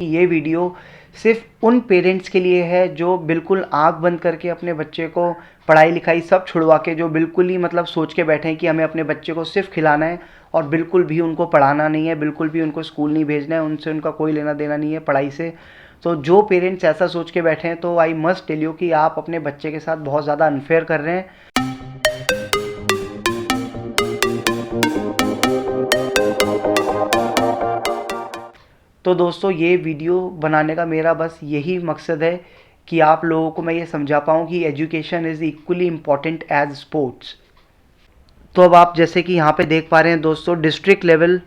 ये वीडियो सिर्फ उन पेरेंट्स के लिए है जो बिल्कुल आंख बंद करके अपने बच्चे को पढ़ाई लिखाई सब छुड़वा के, जो बिल्कुल ही मतलब सोच के बैठे हैं कि हमें अपने बच्चे को सिर्फ खिलाना है और बिल्कुल भी उनको पढ़ाना नहीं है, बिल्कुल भी उनको स्कूल नहीं भेजना है, उनसे उनका कोई लेना देना नहीं है पढ़ाई से। तो जो पेरेंट्स ऐसा सोच के बैठे हैं तो आई मस्ट टेल यू कि आप अपने बच्चे के साथ बहुत ज़्यादा अनफेयर कर रहे हैं। तो दोस्तों, ये वीडियो बनाने का मेरा बस यही मकसद है कि आप लोगों को मैं ये समझा पाऊँ कि education is equally important as sports. तो अब आप जैसे कि यहाँ पे देख पा रहे हैं दोस्तों, district level,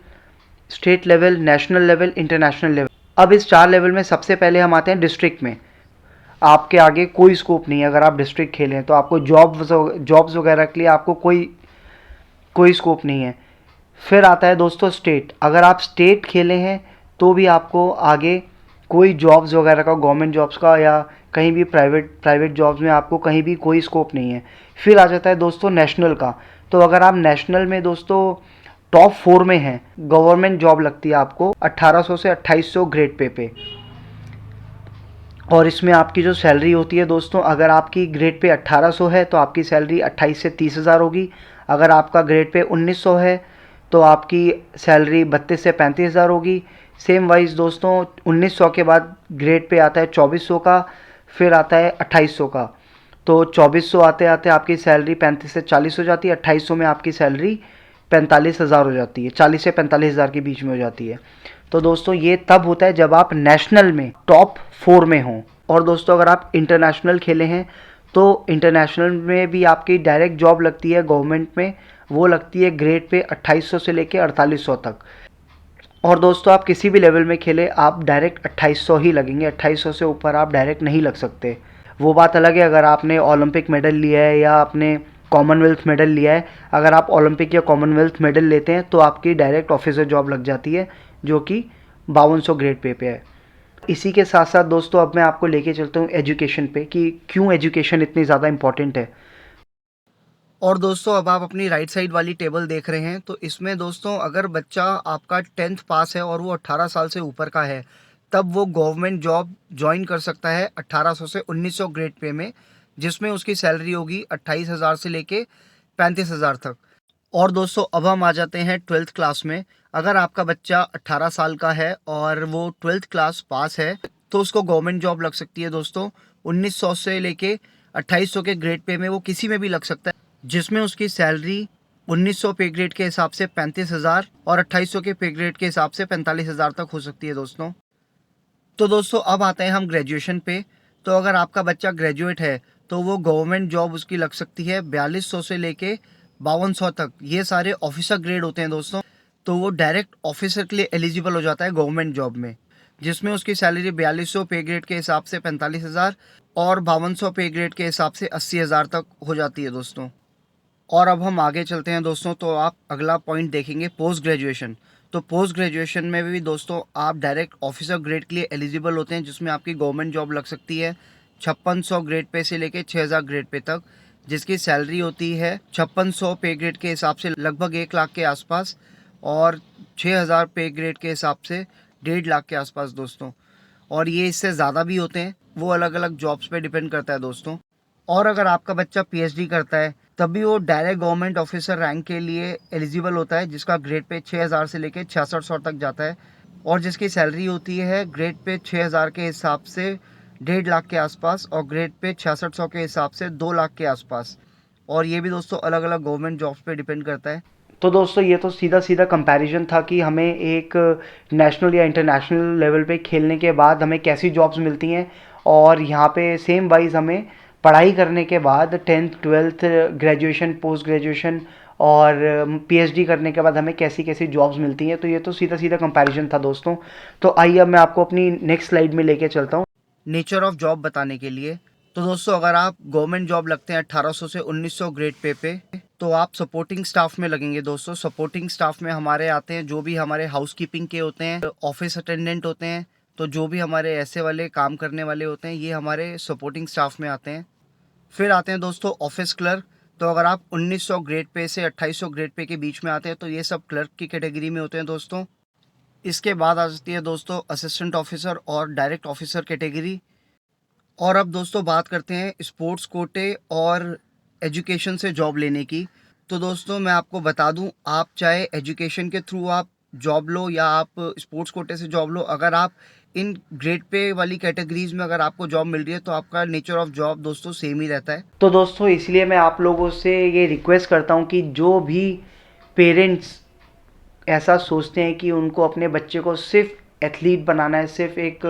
state level, national level, international level. अब इस 4 लेवल में सबसे पहले हम आते हैं डिस्ट्रिक्ट में। आपके आगे कोई स्कोप नहीं है अगर आप डिस्ट्रिक्ट खेलें तो, आपको जॉब्स वगैरह के लिए आपको कोई कोई स्कोप नहीं है। फिर आता है दोस्तों स्टेट। अगर आप स्टेट खेले हैं तो भी आपको आगे कोई जॉब्स वगैरह का, गवर्नमेंट जॉब्स का या कहीं भी प्राइवेट जॉब्स में आपको कहीं भी कोई स्कोप नहीं है। फिर आ जाता है दोस्तों नेशनल का। तो अगर आप नेशनल में दोस्तों टॉप 4 में हैं, गवर्नमेंट जॉब लगती है आपको 1800 से 2800 ग्रेड पे। और इसमें आपकी जो सैलरी होती है दोस्तों, अगर आपकी ग्रेड पे 1800 है तो आपकी सैलरी 28 से 30 हज़ार होगी। अगर आपका ग्रेड पे 1900 है तो आपकी सैलरी 32 से 35 हज़ार होगी। सेम वाइज दोस्तों, 1900 के बाद ग्रेड पे आता है 2400 का, फिर आता है 2800 का। तो 2400 आते आते आपकी सैलरी 35 से 40 हो जाती है। 2800 में आपकी सैलरी 45 हज़ार हो जाती है, 40 से 45 हज़ार के बीच में हो जाती है। तो दोस्तों, ये तब होता है जब आप नेशनल में टॉप 4 में हों। और दोस्तों, अगर आप इंटरनेशनल खेले हैं तो इंटरनेशनल में भी आपकी डायरेक्ट जॉब लगती है गवर्नमेंट में। वो लगती है ग्रेड पे 2800 से लेके 4800 तक। और दोस्तों, आप किसी भी लेवल में खेले आप डायरेक्ट 2800 ही लगेंगे, 2800 से ऊपर आप डायरेक्ट नहीं लग सकते। वो बात अलग है अगर आपने ओलंपिक मेडल लिया है या आपने कॉमनवेल्थ मेडल लिया है। अगर आप ओलंपिक या कॉमनवेल्थ मेडल लेते हैं तो आपकी डायरेक्ट ऑफिसर जॉब लग जाती है, जो कि 5200 ग्रेड पे है। इसी के साथ साथ दोस्तों, अब मैं आपको लेके चलता हूँ एजुकेशन पे कि क्यों एजुकेशन इतनी ज़्यादा इंपॉर्टेंट है। और दोस्तों, अब आप अपनी राइट साइड वाली टेबल देख रहे हैं तो इसमें दोस्तों, अगर बच्चा आपका 10th पास है और वो 18 साल से ऊपर का है, तब वो गवर्नमेंट जॉब ज्वाइन कर सकता है 1800 से 1900 ग्रेड पे में, जिसमें उसकी सैलरी होगी 28 हज़ार से लेके 35 हज़ार तक। और दोस्तों, अब हम आ जाते हैं 12th क्लास में। अगर आपका बच्चा 18 साल का है और वो 12th क्लास पास है तो उसको गवर्नमेंट जॉब लग सकती है दोस्तों 1900 से लेके 2800 के ग्रेड पे में, वो किसी में भी लग सकता है, जिसमें उसकी सैलरी 1900 पे ग्रेड के हिसाब से 35 हज़ार और 2800 के पे ग्रेड के हिसाब से 45 हज़ार तक हो सकती है दोस्तों। तो दोस्तों, अब आते हैं हम ग्रेजुएशन पे। तो अगर आपका बच्चा ग्रेजुएट है तो वो गवर्नमेंट जॉब उसकी लग सकती है 4200 से लेके 5200 तक। ये सारे ऑफिसर ग्रेड होते हैं दोस्तों। तो वो डायरेक्ट ऑफिसर के लिए एलिजिबल हो जाता है गवर्नमेंट जॉब में, जिसमें उसकी सैलरी 4200 पे ग्रेड के हिसाब से 45 हज़ार और 5200 पे ग्रेड के हिसाब से 80 हज़ार तक हो जाती है दोस्तों। और अब हम आगे चलते हैं दोस्तों, तो आप अगला पॉइंट देखेंगे पोस्ट ग्रेजुएशन। तो पोस्ट ग्रेजुएशन में भी दोस्तों आप डायरेक्ट ऑफिसर ग्रेड के लिए एलिजिबल होते हैं, जिसमें आपकी गवर्नमेंट जॉब लग सकती है 5600 ग्रेड पे से लेके 6000 ग्रेड पे तक, जिसकी सैलरी होती है 5600 पे ग्रेड के हिसाब से लगभग 1 लाख के आसपास और 6000 पे ग्रेड के हिसाब से 1.5 लाख के आसपास दोस्तों। और ये इससे ज़्यादा भी होते हैं, वो अलग अलग जॉब्स पे डिपेंड करता है दोस्तों। और अगर आपका बच्चा पीएचडी करता है तब भी वो डायरेक्ट गवर्नमेंट ऑफिसर रैंक के लिए एलिजिबल होता है, जिसका ग्रेड पे 6000 से लेके 6600 तक जाता है और जिसकी सैलरी होती है ग्रेड पे 6000 के हिसाब से 1.5 लाख के आसपास और ग्रेड पे 6600 के हिसाब से 2 लाख के आसपास। और ये भी दोस्तों अलग अलग गवर्नमेंट जॉब्स पे डिपेंड करता है। तो दोस्तों, ये तो सीधा सीधा कंपैरिजन था कि हमें एक नेशनल या इंटरनेशनल लेवल पे खेलने के बाद हमें कैसी जॉब्स मिलती हैं। और यहाँ पे सेम वाइज हमें पढ़ाई करने के बाद 10th 12th graduation, post graduation और पीएचडी करने के बाद हमें कैसी कैसी जॉब्स मिलती हैं। तो ये तो सीधा सीधा कंपैरिजन था दोस्तों। तो आइए अब मैं आपको अपनी नेक्स्ट स्लाइड में लेके चलता हूँ नेचर ऑफ जॉब बताने के लिए। तो दोस्तों, अगर आप गवर्नमेंट जॉब लगते हैं 1800 से 1900 ग्रेड पे तो आप सपोर्टिंग स्टाफ में लगेंगे दोस्तों। सपोर्टिंग स्टाफ में हमारे आते हैं जो भी हमारे हाउसकीपिंग के होते हैं, ऑफिस अटेंडेंट होते हैं, तो जो भी हमारे ऐसे वाले काम करने वाले होते हैं ये हमारे सपोर्टिंग स्टाफ में आते हैं। फिर आते हैं दोस्तों ऑफिस क्लर्क। तो अगर आप 1900 ग्रेड पे से 2800 ग्रेड पे के बीच में आते हैं तो ये सब क्लर्क की कैटेगरी में होते हैं दोस्तों। इसके बाद आ जाती है दोस्तों असिस्टेंट ऑफिसर और डायरेक्ट ऑफिसर कैटेगरी। और अब दोस्तों बात करते हैं स्पोर्ट्स कोटे और एजुकेशन से जॉब लेने की। तो दोस्तों मैं आपको बता दूं, आप चाहे एजुकेशन के थ्रू आप जॉब लो या आप स्पोर्ट्स कोटे से जॉब लो, अगर आप इन ग्रेड पे वाली कैटेगरीज में अगर आपको जॉब मिल रही है तो आपका नेचर ऑफ जॉब दोस्तों सेम ही रहता है। तो दोस्तों इसलिए मैं आप लोगों से ये रिक्वेस्ट करता हूँ कि जो भी पेरेंट्स ऐसा सोचते हैं कि उनको अपने बच्चे को सिर्फ एथलीट बनाना है, सिर्फ एक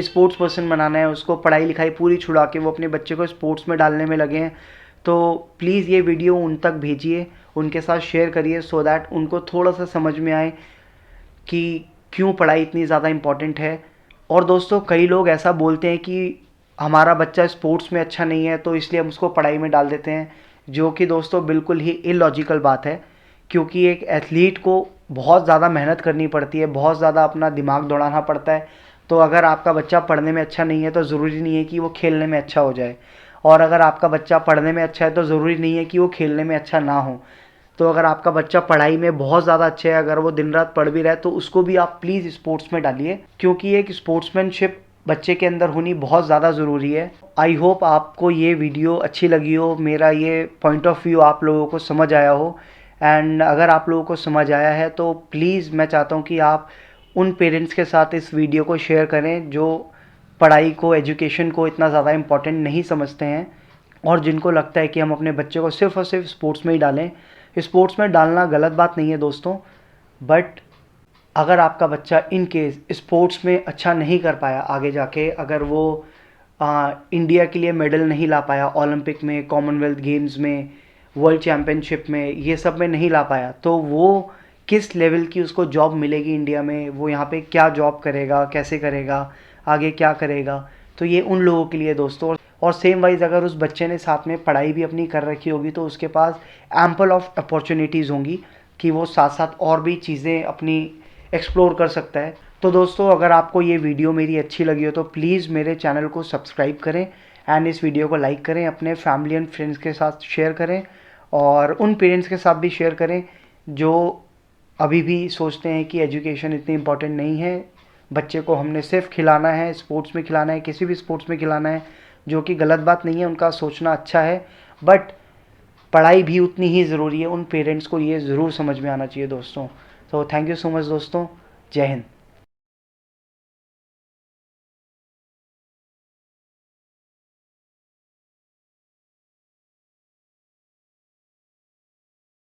स्पोर्ट्स पर्सन बनाना है, उसको पढ़ाई लिखाई पूरी छुड़ा के वो अपने बच्चे को स्पोर्ट्स में डालने में लगे हैं, तो प्लीज़ ये वीडियो उन तक भेजिए, उनके साथ शेयर करिए, सो दैट उनको थोड़ा सा समझ में आए कि क्यों पढ़ाई इतनी ज़्यादा इम्पॉर्टेंट है। और दोस्तों कई लोग ऐसा बोलते हैं कि हमारा बच्चा स्पोर्ट्स में अच्छा नहीं है तो इसलिए हम उसको पढ़ाई में डाल देते हैं, जो कि दोस्तों बिल्कुल ही इलॉजिकल बात है। क्योंकि एक एथलीट को बहुत ज़्यादा मेहनत करनी पड़ती है, बहुत ज़्यादा अपना दिमाग दौड़ाना पड़ता है। तो अगर आपका बच्चा पढ़ने में अच्छा नहीं है तो ज़रूरी नहीं है कि वो खेलने में अच्छा हो जाए, और अगर आपका बच्चा पढ़ने में अच्छा है तो ज़रूरी नहीं है कि वो खेलने में अच्छा ना हो। तो अगर आपका बच्चा पढ़ाई में बहुत ज़्यादा अच्छा है, अगर वो दिन रात पढ़ भी रहा है, तो उसको भी आप प्लीज़ स्पोर्ट्स में डालिए, क्योंकि एक स्पोर्ट्समैनशिप बच्चे के अंदर होनी बहुत ज़्यादा ज़रूरी है। आई होप आपको ये वीडियो अच्छी लगी हो, मेरा ये पॉइंट ऑफ व्यू आप लोगों को समझ आया हो। एंड अगर आप लोगों को समझ आया है तो प्लीज़ मैं चाहता हूँ कि आप उन पेरेंट्स के साथ इस वीडियो को शेयर करें जो पढ़ाई को, एजुकेशन को इतना ज़्यादा इम्पोर्टेंट नहीं समझते हैं, और जिनको लगता है कि हम अपने बच्चे को सिर्फ और सिर्फ स्पोर्ट्स में ही डालें। स्पोर्ट्स में डालना गलत बात नहीं है दोस्तों, बट अगर आपका बच्चा इन केस स्पोर्ट्स में अच्छा नहीं कर पाया आगे जाके, अगर वो इंडिया के लिए मेडल नहीं ला पाया ओलंपिक में, कॉमनवेल्थ गेम्स में, वर्ल्ड चैम्पियनशिप में, ये सब में नहीं ला पाया, तो वो किस लेवल की उसको जॉब मिलेगी इंडिया में, वो यहाँ पे क्या जॉब करेगा, कैसे करेगा, आगे क्या करेगा। तो ये उन लोगों के लिए दोस्तों। और सेम वाइज अगर उस बच्चे ने साथ में पढ़ाई भी अपनी कर रखी होगी तो उसके पास एम्पल ऑफ अपॉर्चुनिटीज़ होंगी कि वो साथ साथ और भी चीज़ें अपनी एक्सप्लोर कर सकता है। तो दोस्तों अगर आपको ये वीडियो मेरी अच्छी लगी हो तो प्लीज़ मेरे चैनल को सब्सक्राइब करें एंड इस वीडियो को लाइक करें, अपने फैमिली एंड फ्रेंड्स के साथ शेयर करें, और उन पेरेंट्स के साथ भी शेयर करें जो अभी भी सोचते हैं कि एजुकेशन इतनी इम्पोर्टेंट नहीं है, बच्चे को हमने सिर्फ खिलाना है, स्पोर्ट्स में खिलाना है, किसी भी स्पोर्ट्स में खिलाना है, जो कि गलत बात नहीं है, उनका सोचना अच्छा है, बट पढ़ाई भी उतनी ही ज़रूरी है। उन पेरेंट्स को ये ज़रूर समझ में आना चाहिए दोस्तों। तो थैंक यू सो मच दोस्तों, जय हिंद।